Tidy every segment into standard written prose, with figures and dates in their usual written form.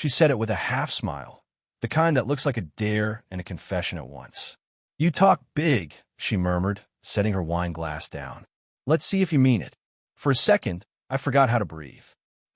She said it with a half-smile, the kind that looks like a dare and a confession at once. "You talk big," she murmured, setting her wine glass down. "Let's see if you mean it." For a second, I forgot how to breathe.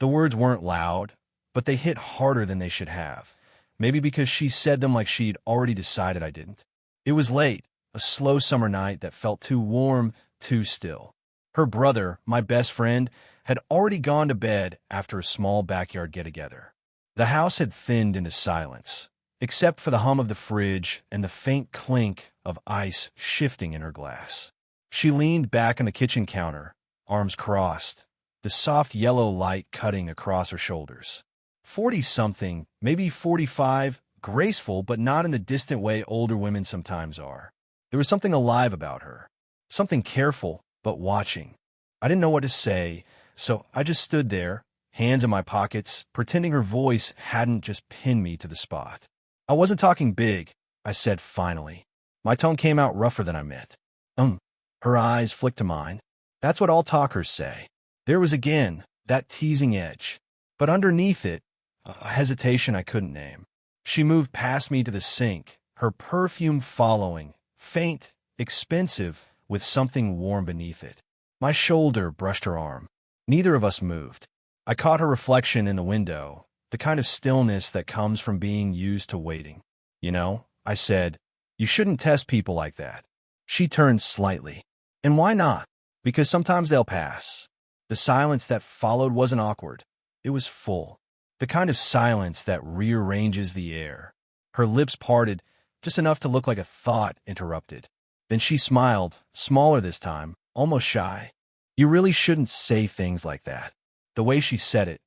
The words weren't loud, but they hit harder than they should have. Maybe because she said them like she'd already decided I didn't. It was late, a slow summer night that felt too warm, too still. Her brother, my best friend, had already gone to bed after a small backyard get-together. The house had thinned into silence, except for the hum of the fridge and the faint clink of ice shifting in her glass. She leaned back on the kitchen counter, arms crossed, the soft yellow light cutting across her shoulders. 40-something, maybe 45, graceful but not in the distant way older women sometimes are. There was something alive about her, something careful but watching. I didn't know what to say, so I just stood there, hands in my pockets, pretending her voice hadn't just pinned me to the spot. "I wasn't talking big," I said finally. My tone came out rougher than I meant. Her eyes flicked to mine. "That's what all talkers say." There was again that teasing edge, but underneath it, a hesitation I couldn't name. She moved past me to the sink, her perfume following, faint, expensive, with something warm beneath it. My shoulder brushed her arm. Neither of us moved. I caught her reflection in the window, the kind of stillness that comes from being used to waiting. "You know," I said, "you shouldn't test people like that." She turned slightly. "And why not?" "Because sometimes they'll pass." The silence that followed wasn't awkward. It was full. The kind of silence that rearranges the air. Her lips parted, just enough to look like a thought interrupted. Then she smiled, smaller this time, almost shy. "You really shouldn't say things like that." The way she said it,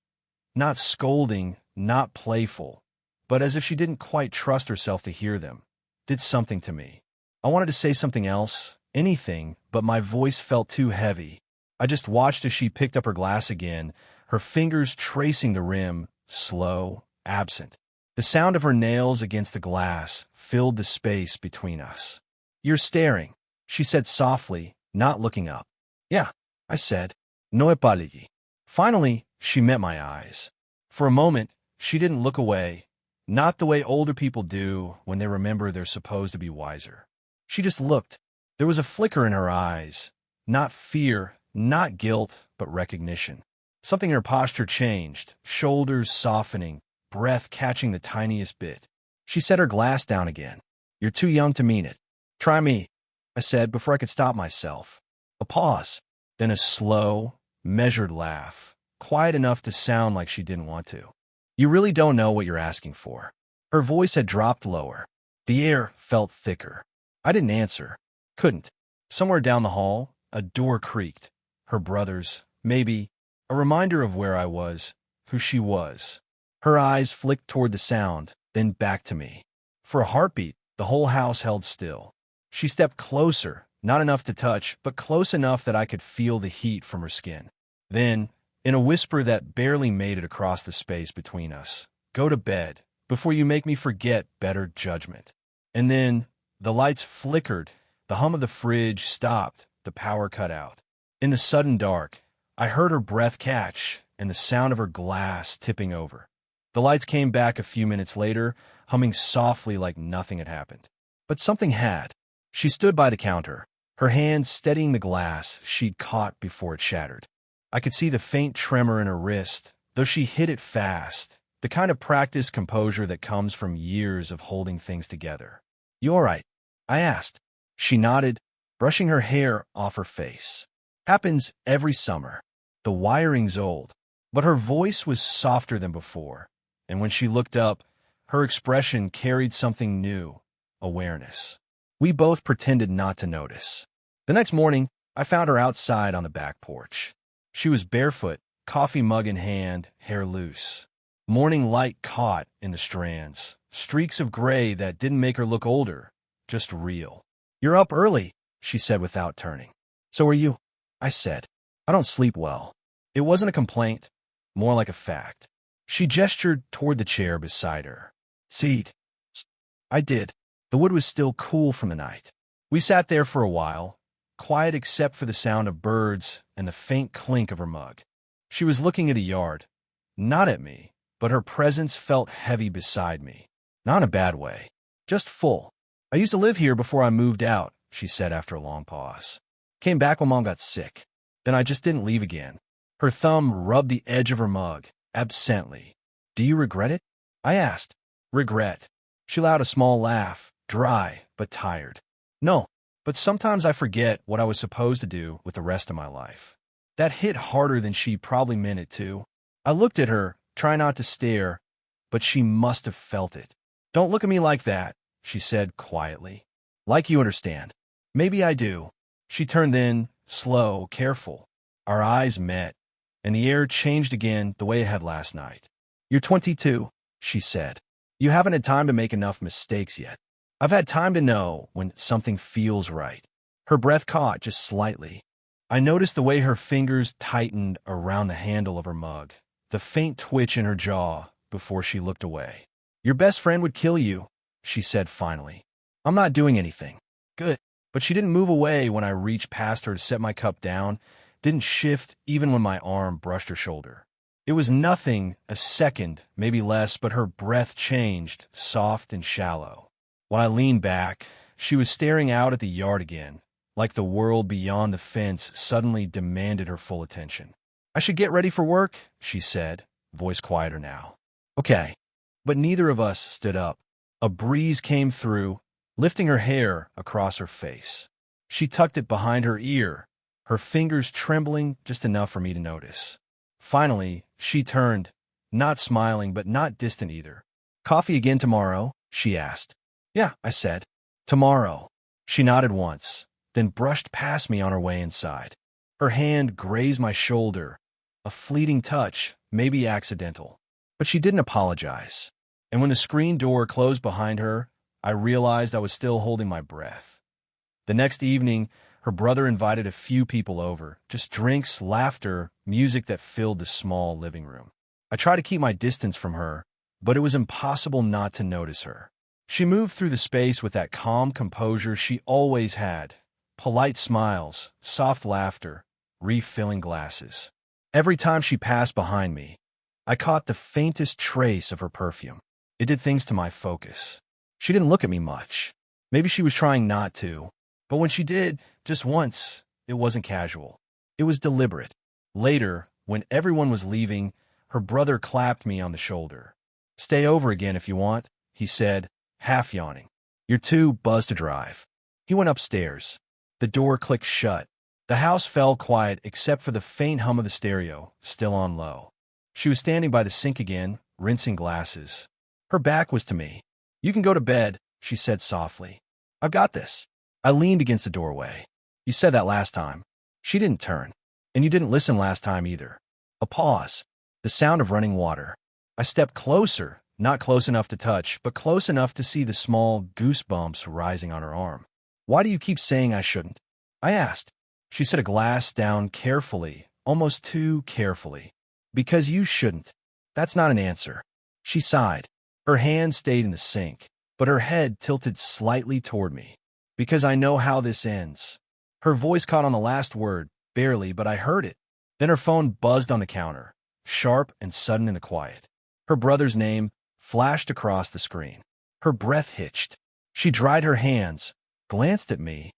not scolding, not playful, but as if she didn't quite trust herself to hear them, did something to me. I wanted to say something else, anything, but my voice felt too heavy. I just watched as she picked up her glass again, her fingers tracing the rim, slow, absent. The sound of her nails against the glass filled the space between us. "You're staring," she said softly, not looking up. "Yeah," I said. "No epaligi." Finally, she met my eyes. For a moment, she didn't look away, not the way older people do when they remember they're supposed to be wiser. She just looked. There was a flicker in her eyes, not fear, not guilt, but recognition. Something in her posture changed, shoulders softening, breath catching the tiniest bit. She set her glass down again. "You're too young to mean it." "Try me," I said before I could stop myself. A pause, then a slow, measured laugh, quiet enough to sound like she didn't want to. "You really don't know what you're asking for." Her voice had dropped lower. The air felt thicker. I didn't answer. Couldn't. Somewhere down the hall, a door creaked. Her brother's, maybe, a reminder of where I was, who she was. Her eyes flicked toward the sound, then back to me. For a heartbeat, the whole house held still. She stepped closer, not enough to touch, but close enough that I could feel the heat from her skin. Then, in a whisper that barely made it across the space between us, "Go to bed, before you make me forget better judgment." And then, the lights flickered, the hum of the fridge stopped, the power cut out. In the sudden dark, I heard her breath catch and the sound of her glass tipping over. The lights came back a few minutes later, humming softly like nothing had happened. But something had. She stood by the counter, her hand steadying the glass she'd caught before it shattered. I could see the faint tremor in her wrist, though she hit it fast, the kind of practiced composure that comes from years of holding things together. "You all right?" I asked. She nodded, brushing her hair off her face. "Happens every summer. The wiring's old." But her voice was softer than before, and when she looked up, her expression carried something new, awareness. We both pretended not to notice. The next morning, I found her outside on the back porch. She was barefoot, coffee mug in hand, hair loose. Morning light caught in the strands, streaks of gray that didn't make her look older, just real. "You're up early," she said without turning. "So are you," I said. "I don't sleep well." It wasn't a complaint, more like a fact. She gestured toward the chair beside her. "Seat." I did. The wood was still cool from the night. We sat there for a while, quiet except for the sound of birds and the faint clink of her mug. She was looking at the yard, not at me, but her presence felt heavy beside me. Not in a bad way, just full. I used to live here before I moved out, she said after a long pause. Came back when Mom got sick. Then I just didn't leave again. Her thumb rubbed the edge of her mug, absently. Do you regret it? I asked. Regret. She allowed a small laugh, dry but tired. No, but sometimes I forget what I was supposed to do with the rest of my life. That hit harder than she probably meant it to. I looked at her, trying not to stare, but she must have felt it. Don't look at me like that, she said quietly. Like you understand. Maybe I do. She turned then, slow, careful. Our eyes met, and the air changed again the way it had last night. You're 22, she said. You haven't had time to make enough mistakes yet. I've had time to know when something feels right. Her breath caught just slightly. I noticed the way her fingers tightened around the handle of her mug, the faint twitch in her jaw before she looked away. Your best friend would kill you, she said finally. I'm not doing anything. Good. But she didn't move away when I reached past her to set my cup down, didn't shift even when my arm brushed her shoulder. It was nothing, a second, maybe less, but her breath changed, soft and shallow. When I leaned back, she was staring out at the yard again, like the world beyond the fence suddenly demanded her full attention. I should get ready for work, she said, voice quieter now. Okay. But neither of us stood up. A breeze came through, lifting her hair across her face. She tucked it behind her ear, her fingers trembling just enough for me to notice. Finally, she turned, not smiling but not distant either. Coffee again tomorrow? She asked. Yeah, I said. Tomorrow. She nodded once, then brushed past me on her way inside. Her hand grazed my shoulder, a fleeting touch, maybe accidental. But she didn't apologize. And when the screen door closed behind her, I realized I was still holding my breath. The next evening, her brother invited a few people over, just drinks, laughter, music that filled the small living room. I tried to keep my distance from her, but it was impossible not to notice her. She moved through the space with that calm composure she always had, polite smiles, soft laughter, refilling glasses. Every time she passed behind me, I caught the faintest trace of her perfume. It did things to my focus. She didn't look at me much. Maybe she was trying not to. But when she did, just once, it wasn't casual. It was deliberate. Later, when everyone was leaving, her brother clapped me on the shoulder. Stay over again if you want, he said, half yawning. You're too buzzed to drive. He went upstairs. The door clicked shut. The house fell quiet except for the faint hum of the stereo, still on low. She was standing by the sink again, rinsing glasses. Her back was to me. You can go to bed, she said softly. I've got this. I leaned against the doorway. You said that last time. She didn't turn. And you didn't listen last time either. A pause. The sound of running water. I stepped closer, not close enough to touch, but close enough to see the small goosebumps rising on her arm. Why do you keep saying I shouldn't? I asked. She set a glass down carefully, almost too carefully. Because you shouldn't. That's not an answer. She sighed. Her hand stayed in the sink, but her head tilted slightly toward me. Because I know how this ends. Her voice caught on the last word, barely, but I heard it. Then her phone buzzed on the counter, sharp and sudden in the quiet. Her brother's name flashed across the screen. Her breath hitched. She dried her hands, glanced at me,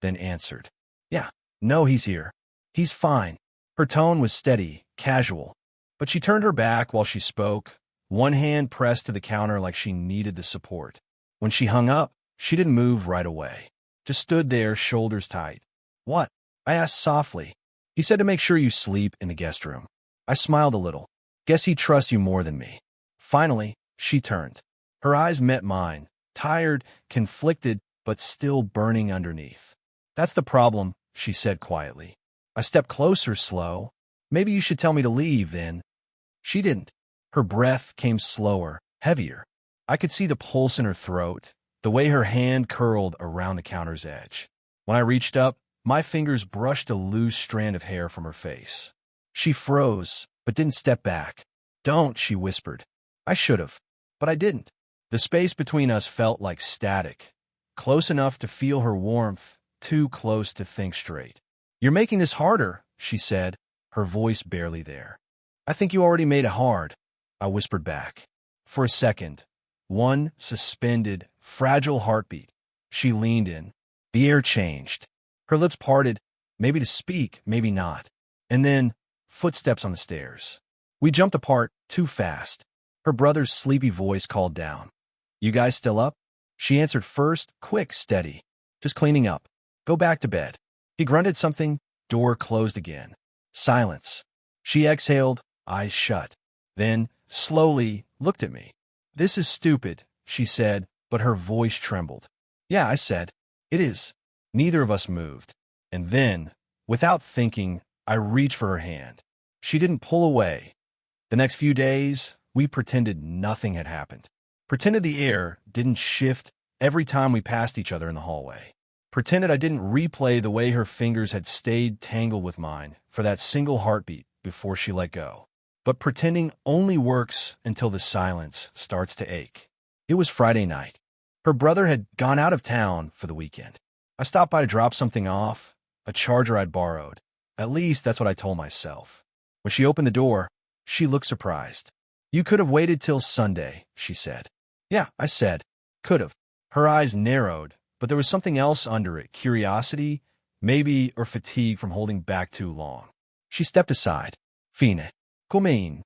then answered. Yeah, no, he's here. He's fine. Her tone was steady, casual. But she turned her back while she spoke, one hand pressed to the counter like she needed the support. When she hung up, she didn't move right away. Just stood there, shoulders tight. What? I asked softly. He said to make sure you sleep in the guest room. I smiled a little. Guess he trusts you more than me. Finally, she turned. Her eyes met mine, tired, conflicted, but still burning underneath. That's the problem, she said quietly. I stepped closer, slow. Maybe you should tell me to leave, then. She didn't. Her breath came slower, heavier. I could see the pulse in her throat, the way her hand curled around the counter's edge. When I reached up, my fingers brushed a loose strand of hair from her face. She froze, but didn't step back. Don't, she whispered. I should have, but I didn't. The space between us felt like static, close enough to feel her warmth, too close to think straight. You're making this harder, she said, her voice barely there. I think you already made it hard. I whispered back. For a second, one suspended, fragile heartbeat. She leaned in. The air changed. Her lips parted, maybe to speak, maybe not. And then, footsteps on the stairs. We jumped apart too fast. Her brother's sleepy voice called down. You guys still up? She answered first, quick, steady. Just cleaning up. Go back to bed. He grunted something, door closed again. Silence. She exhaled, eyes shut. Then, slowly, looked at me. This is stupid, she said, but her voice trembled. Yeah, I said. It is. Neither of us moved. And then, without thinking, I reached for her hand. She didn't pull away. The next few days, we pretended nothing had happened. Pretended the air didn't shift every time we passed each other in the hallway. Pretended I didn't replay the way her fingers had stayed tangled with mine for that single heartbeat before she let go. But pretending only works until the silence starts to ache. It was Friday night. Her brother had gone out of town for the weekend. I stopped by to drop something off, a charger I'd borrowed. At least that's what I told myself. When she opened the door, she looked surprised. You could have waited till Sunday, she said. Yeah, I said. Could have. Her eyes narrowed, but there was something else under it, curiosity, maybe, or fatigue from holding back too long. She stepped aside. Fine. Come.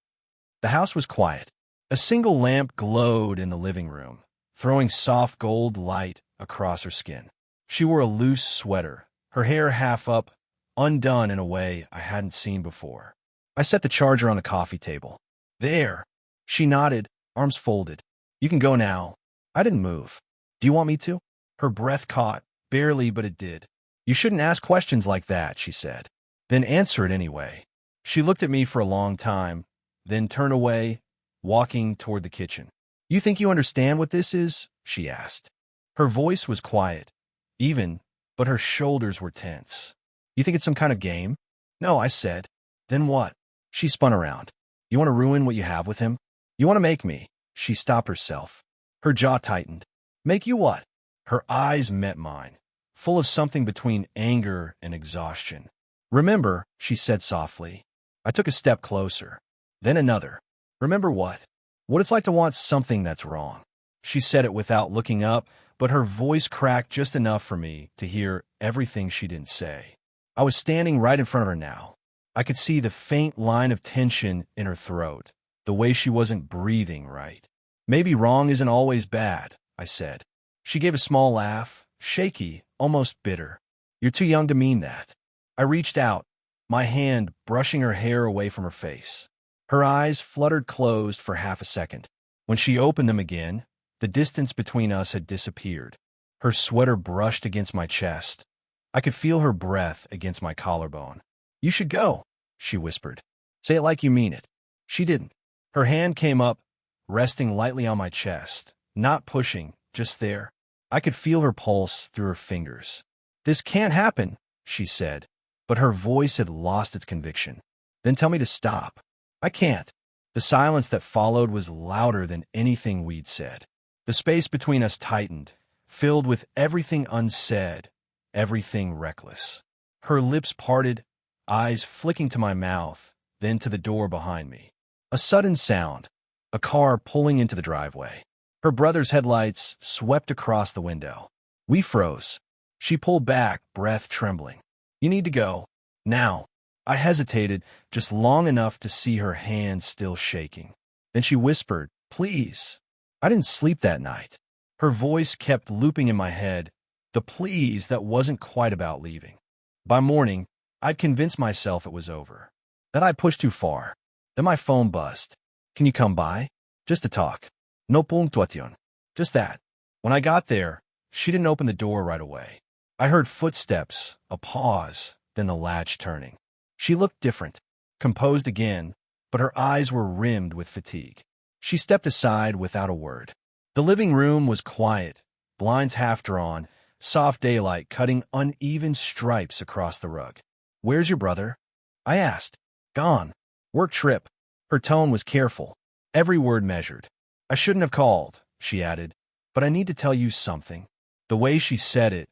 The house was quiet. A single lamp glowed in the living room, throwing soft gold light across her skin. She wore a loose sweater, her hair half up, undone in a way I hadn't seen before. I set the charger on the coffee table. There. She nodded, arms folded. You can go now. I didn't move. Do you want me to? Her breath caught, barely, but it did. You shouldn't ask questions like that, she said. Then answer it anyway. She looked at me for a long time, then turned away, walking toward the kitchen. You think you understand what this is? She asked. Her voice was quiet, even, but her shoulders were tense. You think it's some kind of game? No, I said. Then what? She spun around. You want to ruin what you have with him? You want to make me? She stopped herself. Her jaw tightened. Make you what? Her eyes met mine, full of something between anger and exhaustion. Remember, she said softly. I took a step closer, then another. Remember what? What it's like to want something that's wrong. She said it without looking up, but her voice cracked just enough for me to hear everything she didn't say. I was standing right in front of her now. I could see the faint line of tension in her throat, the way she wasn't breathing right. Maybe wrong isn't always bad, I said. She gave a small laugh, shaky, almost bitter. You're too young to mean that. I reached out, my hand brushing her hair away from her face. Her eyes fluttered closed for half a second. When she opened them again, the distance between us had disappeared. Her sweater brushed against my chest. I could feel her breath against my collarbone. You should go, she whispered. Say it like you mean it. She didn't. Her hand came up, resting lightly on my chest, not pushing, just there. I could feel her pulse through her fingers. This can't happen, she said, but her voice had lost its conviction. Then tell me to stop. I can't. The silence that followed was louder than anything we'd said. The space between us tightened, filled with everything unsaid, everything reckless. Her lips parted, eyes flicking to my mouth, then to the door behind me. A sudden sound, a car pulling into the driveway. Her brother's headlights swept across the window. We froze. She pulled back, breath trembling. You need to go. Now. I hesitated just long enough to see her hands still shaking. Then she whispered, please. I didn't sleep that night. Her voice kept looping in my head, the please that wasn't quite about leaving. By morning, I'd convinced myself it was over, that I pushed too far. Then my phone buzzed. Can you come by? Just to talk. No punctuación. Just that. When I got there, she didn't open the door right away. I heard footsteps, a pause, then the latch turning. She looked different, composed again, but her eyes were rimmed with fatigue. She stepped aside without a word. The living room was quiet, blinds half drawn, soft daylight cutting uneven stripes across the rug. Where's your brother? I asked. Gone. Work trip. Her tone was careful, every word measured. I shouldn't have called, she added, but I need to tell you something. The way she said it,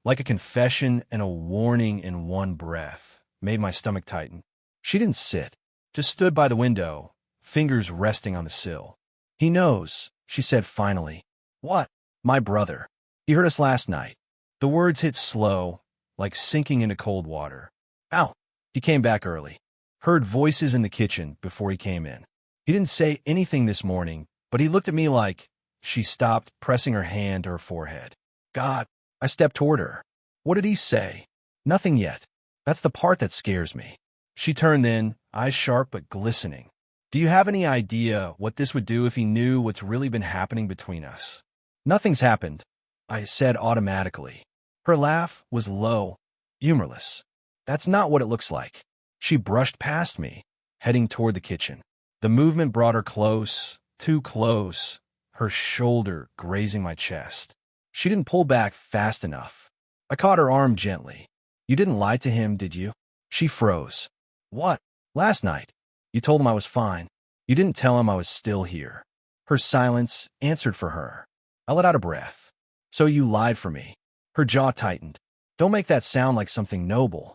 like a confession and a warning in one breath, made my stomach tighten. She didn't sit, just stood by the window, fingers resting on the sill. He knows, she said finally. What? My brother. He heard us last night. The words hit slow, like sinking into cold water. Ow. He came back early. Heard voices in the kitchen before he came in. He didn't say anything this morning, but he looked at me like... She stopped, pressing her hand to her forehead. God. I stepped toward her. What did he say? Nothing yet. That's the part that scares me. She turned then, eyes sharp but glistening. Do you have any idea what this would do if he knew what's really been happening between us? Nothing's happened, I said automatically. Her laugh was low, humorless. That's not what it looks like. She brushed past me, heading toward the kitchen. The movement brought her close, too close, her shoulder grazing my chest. She didn't pull back fast enough. I caught her arm gently. You didn't lie to him, did you? She froze. What? Last night. You told him I was fine. You didn't tell him I was still here. Her silence answered for her. I let out a breath. So you lied for me. Her jaw tightened. Don't make that sound like something noble.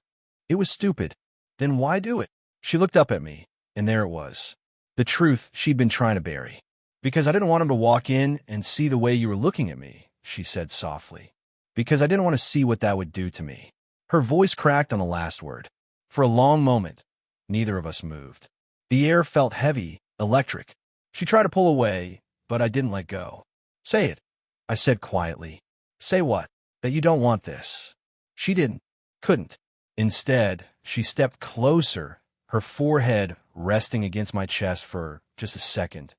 It was stupid. Then why do it? She looked up at me, and there it was. The truth she'd been trying to bury. Because I didn't want him to walk in and see the way you were looking at me, she said softly. Because I didn't want to see what that would do to me. Her voice cracked on the last word. For a long moment, neither of us moved. The air felt heavy, electric. She tried to pull away, but I didn't let go. Say it, I said quietly. Say what? That you don't want this. She didn't, couldn't. Instead, she stepped closer, her forehead resting against my chest for just a second.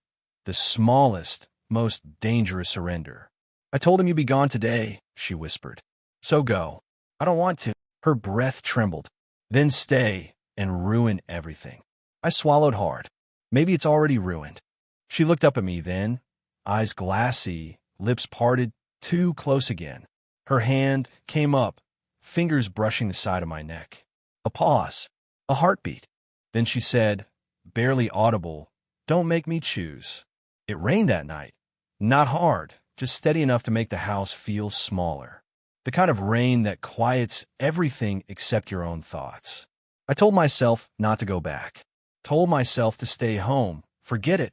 The smallest, most dangerous surrender. I told him you'd be gone today, she whispered. So go. I don't want to. Her breath trembled. Then stay and ruin everything. I swallowed hard. Maybe it's already ruined. She looked up at me then, eyes glassy, lips parted, too close again. Her hand came up, fingers brushing the side of my neck. A pause. A heartbeat. Then she said, barely audible, don't make me choose. It rained that night. Not hard, just steady enough to make the house feel smaller. The kind of rain that quiets everything except your own thoughts. I told myself not to go back. Told myself to stay home, forget it,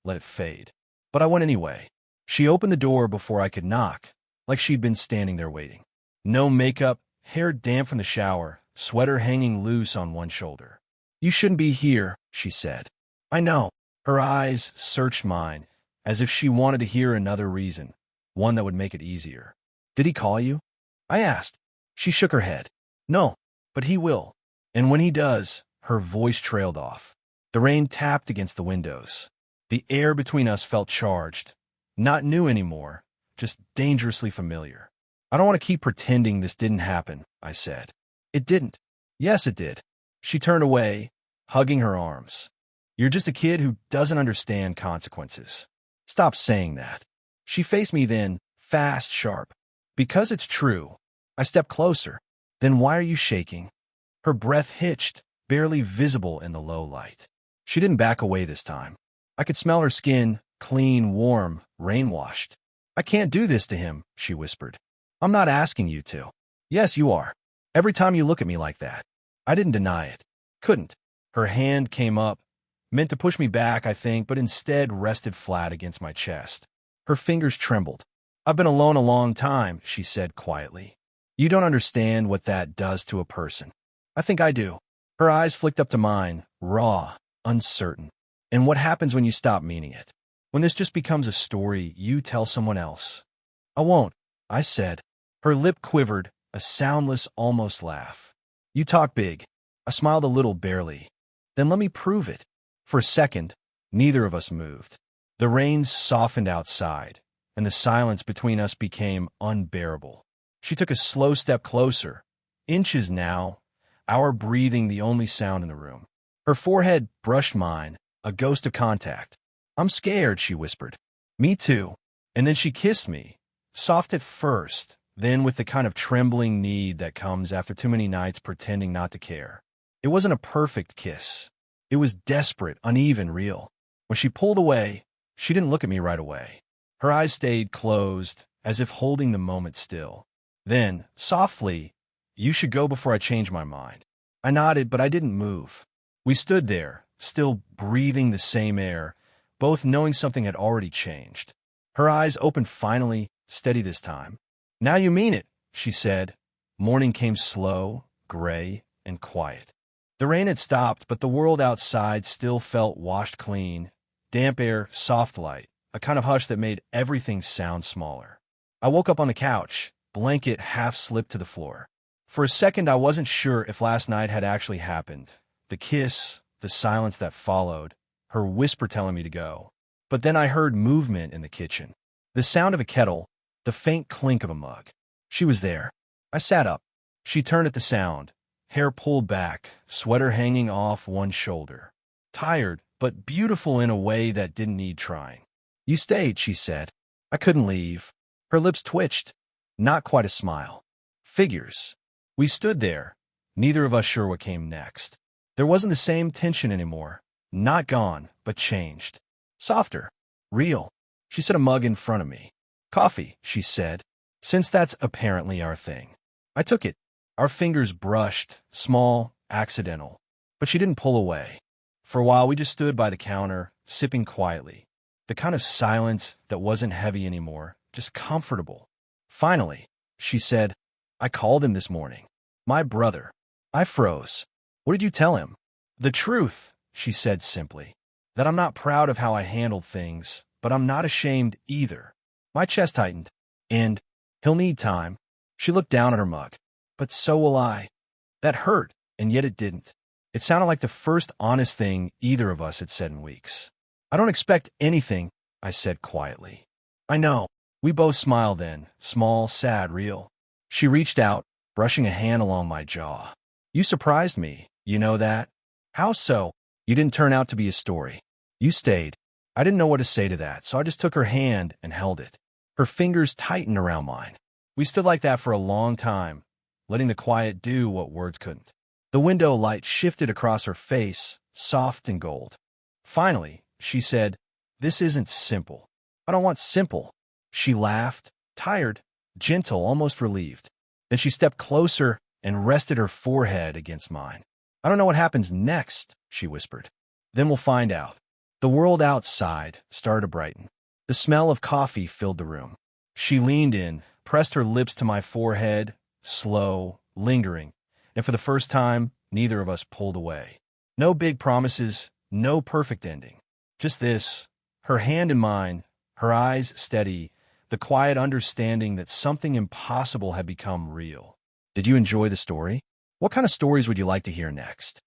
let it fade. But I went anyway. She opened the door before I could knock, like she'd been standing there waiting. No makeup, hair damp from the shower, sweater hanging loose on one shoulder. You shouldn't be here, she said. I know. Her eyes searched mine, as if she wanted to hear another reason, one that would make it easier. Did he call you? I asked. She shook her head. No, but he will. And when he does, her voice trailed off. The rain tapped against the windows. The air between us felt charged. Not new anymore, just dangerously familiar. I don't want to keep pretending this didn't happen, I said. It didn't. Yes, it did. She turned away, hugging her arms. You're just a kid who doesn't understand consequences. Stop saying that. She faced me then, fast, sharp. Because it's true. I stepped closer. Then why are you shaking? Her breath hitched, barely visible in the low light. She didn't back away this time. I could smell her skin, clean, warm, rain-washed. I can't do this to him, she whispered. I'm not asking you to. Yes, you are. Every time you look at me like that. I didn't deny it. Couldn't. Her hand came up, meant to push me back, I think, but instead rested flat against my chest. Her fingers trembled. I've been alone a long time, she said quietly. You don't understand what that does to a person. I think I do. Her eyes flicked up to mine, raw, uncertain. And what happens when you stop meaning it? When this just becomes a story you tell someone else? I won't, I said. Her lip quivered, a soundless, almost laugh. You talk big. I smiled a little, barely. Then let me prove it. For a second, neither of us moved. The rain softened outside, and the silence between us became unbearable. She took a slow step closer, inches now, our breathing the only sound in the room. Her forehead brushed mine, a ghost of contact. I'm scared, she whispered. Me too. And then she kissed me, soft at first, then with the kind of trembling need that comes after too many nights pretending not to care. It wasn't a perfect kiss. It was desperate, uneven, real. When she pulled away, she didn't look at me right away. Her eyes stayed closed, as if holding the moment still. Then, softly, you should go before I change my mind. I nodded, but I didn't move. We stood there, still breathing the same air, both knowing something had already changed. Her eyes opened finally, steady this time. "Now you mean it," she said. Morning came slow, gray, and quiet. The rain had stopped, but the world outside still felt washed clean. Damp air, soft light, a kind of hush that made everything sound smaller. I woke up on the couch, blanket half slipped to the floor. For a second, I wasn't sure if last night had actually happened. The kiss, the silence that followed, her whisper telling me to go. But then I heard movement in the kitchen. The sound of a kettle, the faint clink of a mug. She was there. I sat up. She turned at the sound, hair pulled back, sweater hanging off one shoulder. Tired, but beautiful in a way that didn't need trying. "You stayed," she said. I couldn't leave. Her lips twitched. Not quite a smile. Figures. We stood there, neither of us sure what came next. There wasn't the same tension anymore. Not gone, but changed. Softer. Real. She set a mug in front of me. "Coffee," she said, "since that's apparently our thing." I took it. Our fingers brushed, small, accidental. But she didn't pull away. For a while, we just stood by the counter, sipping quietly. The kind of silence that wasn't heavy anymore, just comfortable. Finally, she said, "I called him this morning. My brother." I froze. "What did you tell him?" "The truth," she said simply. "That I'm not proud of how I handled things, but I'm not ashamed either." My chest tightened. "And he'll need time." She looked down at her mug. "But so will I." That hurt, and yet it didn't. It sounded like the first honest thing either of us had said in weeks. "I don't expect anything," I said quietly. "I know." We both smiled then, small, sad, real. She reached out, brushing a hand along my jaw. "You surprised me, you know that?" "How so?" "You didn't turn out to be a story. You stayed." I didn't know what to say to that, so I just took her hand and held it. Her fingers tightened around mine. We stood like that for a long time, letting the quiet do what words couldn't. The window light shifted across her face, soft and gold. Finally, she said, "This isn't simple. I don't want simple." She laughed, tired, gentle, almost relieved. Then she stepped closer and rested her forehead against mine. "I don't know what happens next," she whispered. "Then we'll find out." The world outside started to brighten. The smell of coffee filled the room. She leaned in, pressed her lips to my forehead, slow, lingering, and for the first time, neither of us pulled away. No big promises, no perfect ending. Just this, her hand in mine, her eyes steady, the quiet understanding that something impossible had become real. Did you enjoy the story? What kind of stories would you like to hear next?